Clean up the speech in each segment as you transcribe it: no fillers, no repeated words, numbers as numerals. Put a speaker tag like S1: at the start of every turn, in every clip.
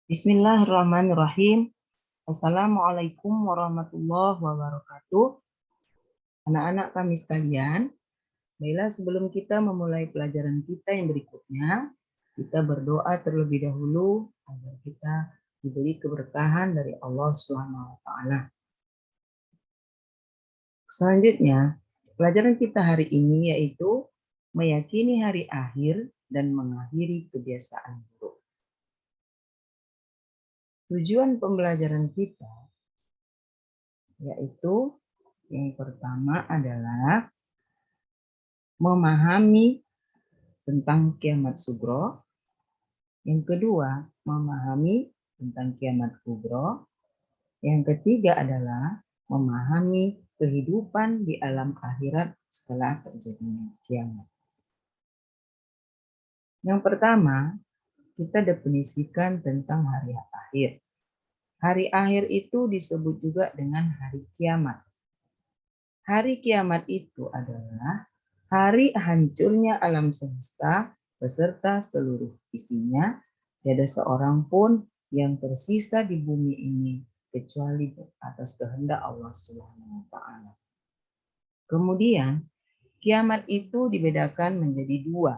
S1: Bismillahirrahmanirrahim. Assalamualaikum warahmatullahi wabarakatuh. Anak-anak kami sekalian, baiklah sebelum kita memulai pelajaran kita yang berikutnya, kita berdoa terlebih dahulu agar kita diberi keberkahan dari Allah Subhanahu wa taala. Selanjutnya, pelajaran kita hari ini yaitu meyakini hari akhir dan mengakhiri kebiasaan buruk. Tujuan pembelajaran kita yaitu yang pertama adalah memahami tentang kiamat sugro. Yang kedua, memahami tentang kiamat kubro. Yang ketiga adalah memahami kehidupan di alam akhirat setelah terjadinya kiamat. Yang pertama, kita definisikan tentang hari akhir. Hari akhir itu disebut juga dengan hari kiamat. Hari kiamat itu adalah hari hancurnya alam semesta beserta seluruh isinya. Tiada seorang pun yang tersisa di bumi ini kecuali atas kehendak Allah Subhanahu wa taala. Kemudian, kiamat itu dibedakan menjadi dua.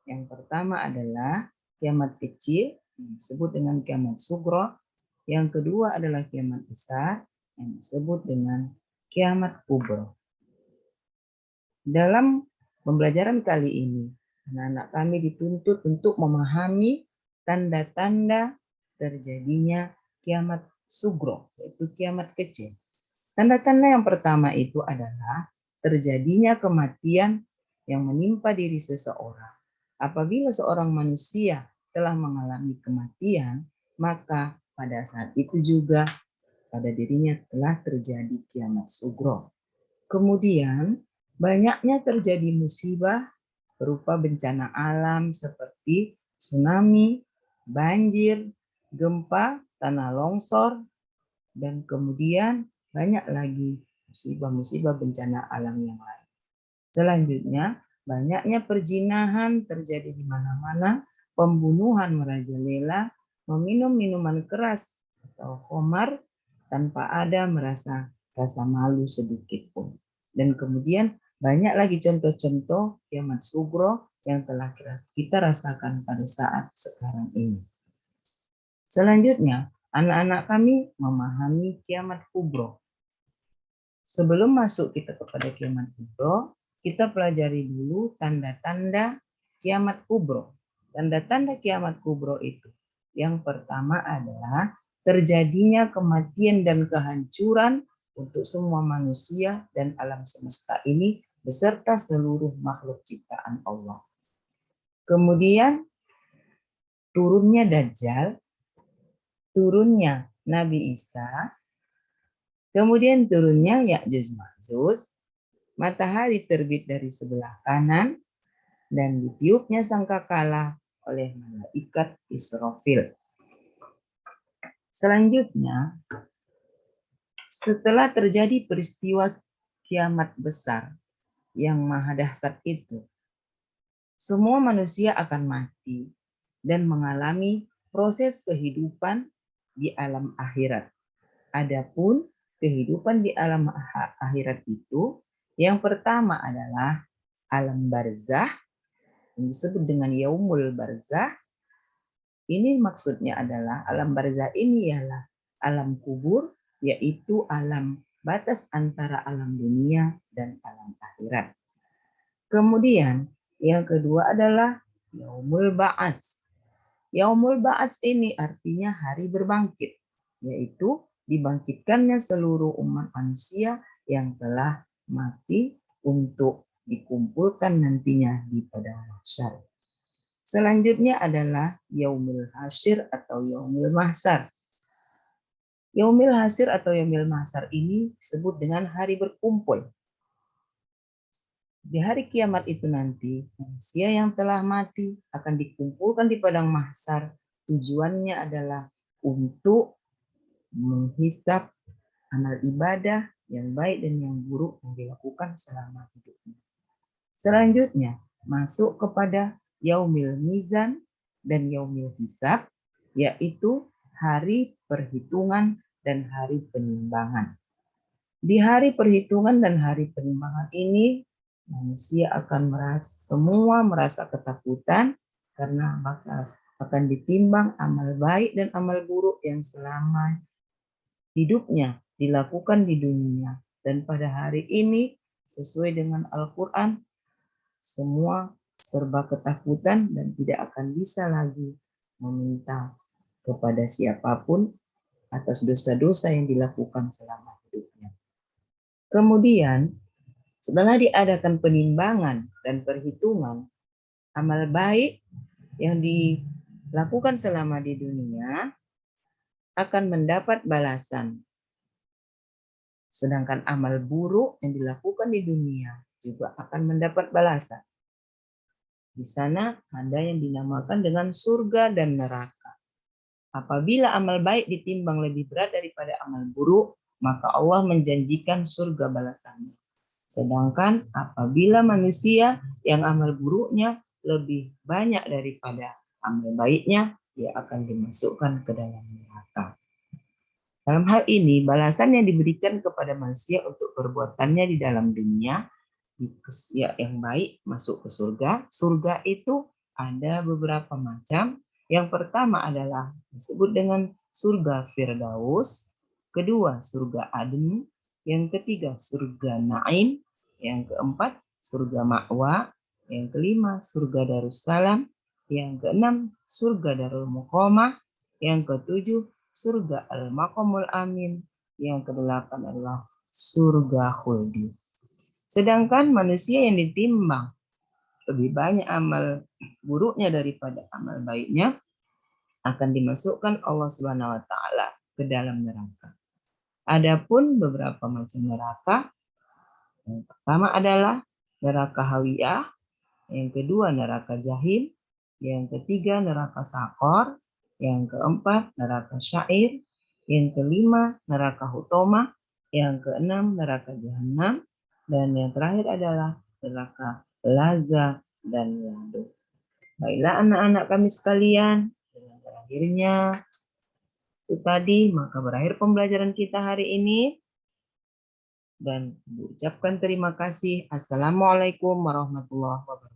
S1: Yang pertama adalah kiamat kecil yang disebut dengan kiamat sugro. Yang kedua adalah kiamat besar yang disebut dengan kiamat kubro. Dalam pembelajaran kali ini, anak-anak kami dituntut untuk memahami tanda-tanda terjadinya kiamat sugro, yaitu kiamat kecil. Tanda-tanda yang pertama itu adalah terjadinya kematian yang menimpa diri seseorang. Apabila seorang manusia telah mengalami kematian, maka pada saat itu juga pada dirinya telah terjadi kiamat sugro. Kemudian, banyaknya terjadi musibah berupa bencana alam seperti tsunami, banjir, gempa, tanah longsor, dan kemudian banyak lagi musibah-musibah bencana alam yang lain. Selanjutnya, banyaknya perzinahan terjadi di mana-mana, pembunuhan merajalela, meminum minuman keras atau khamar tanpa ada rasa malu sedikit pun. Dan kemudian banyak lagi contoh-contoh kiamat sugro yang telah kita rasakan pada saat sekarang ini. Selanjutnya, anak-anak kami memahami kiamat kubro. Sebelum masuk kita kepada kiamat kubro, kita pelajari dulu tanda-tanda kiamat kubro. Tanda-tanda kiamat kubro itu. Yang pertama adalah terjadinya kematian dan kehancuran untuk semua manusia dan alam semesta ini beserta seluruh makhluk ciptaan Allah. Kemudian turunnya Dajjal, turunnya Nabi Isa, kemudian turunnya Ya'juj Ma'juj, matahari terbit dari sebelah kanan, dan ditiupnya sangkakala oleh malaikat Israfil. Selanjutnya, setelah terjadi peristiwa kiamat besar yang maha dahsyat itu, semua manusia akan mati dan mengalami proses kehidupan di alam akhirat. Adapun kehidupan di alam akhirat itu, yang pertama adalah alam barzah, yang disebut dengan yaumul barzah. Ini maksudnya adalah alam barzah ini ialah alam kubur, yaitu alam batas antara alam dunia dan alam akhirat. Kemudian yang kedua adalah yaumul ba'ats. Yaumul ba'ats ini artinya hari berbangkit, yaitu dibangkitkannya seluruh umat manusia yang telah mati untuk dikumpulkan nantinya di padang mahsyar. Selanjutnya adalah yaumul hasyr atau yaumul mahsyar. Yaumil hasyr atau yaumil mahsyar ini disebut dengan hari berkumpul. Di hari kiamat itu nanti, manusia yang telah mati akan dikumpulkan di padang mahsyar. Tujuannya adalah untuk menghisap amal ibadah yang baik dan yang buruk yang dilakukan selama hidupnya. Selanjutnya, masuk kepada yaumil mizan dan yaumil hisab, yaitu hari perhitungan dan hari penimbangan. Di hari perhitungan dan hari penimbangan ini, manusia akan semua merasa ketakutan karena akan ditimbang amal baik dan amal buruk yang selama hidupnya dilakukan di dunia. Dan pada hari ini, sesuai dengan Al-Quran, semua serba ketakutan dan tidak akan bisa lagi meminta kepada siapapun atas dosa-dosa yang dilakukan selama hidupnya. Kemudian, setelah diadakan penimbangan dan perhitungan, amal baik yang dilakukan selama di dunia akan mendapat balasan. Sedangkan amal buruk yang dilakukan di dunia juga akan mendapat balasan. Di sana ada yang dinamakan dengan surga dan neraka. Apabila amal baik ditimbang lebih berat daripada amal buruk, maka Allah menjanjikan surga balasannya. Sedangkan apabila manusia yang amal buruknya lebih banyak daripada amal baiknya, dia akan dimasukkan ke dalam neraka. Dalam hal ini, balasan yang diberikan kepada manusia untuk perbuatannya di dalam dunia, yang baik masuk ke surga. Surga itu ada beberapa macam. Yang pertama adalah disebut dengan surga Firdaus, kedua surga Aden, yang ketiga surga Naim, yang keempat surga Ma'wa, yang kelima surga Darussalam, yang keenam surga Darul Muqamah, yang ketujuh surga Al-Maqamul Amin, yang kedelapan adalah surga Khuldi. Sedangkan manusia yang ditimbang lebih banyak amal buruknya daripada amal baiknya akan dimasukkan Allah Subhanahu wa taala ke dalam neraka. Adapun beberapa macam neraka, yang pertama adalah neraka Hawiyah, yang kedua neraka Jahim, yang ketiga neraka Sakor, yang keempat neraka Syair, yang kelima neraka Hutoma, yang keenam neraka Jahanam, dan yang terakhir adalah neraka Laza dan Lado. Baiklah anak-anak kami sekalian, dengan berakhirnya itu tadi, maka berakhir pembelajaran kita hari ini. Dan mengucapkan terima kasih. Assalamualaikum warahmatullahi wabarakatuh.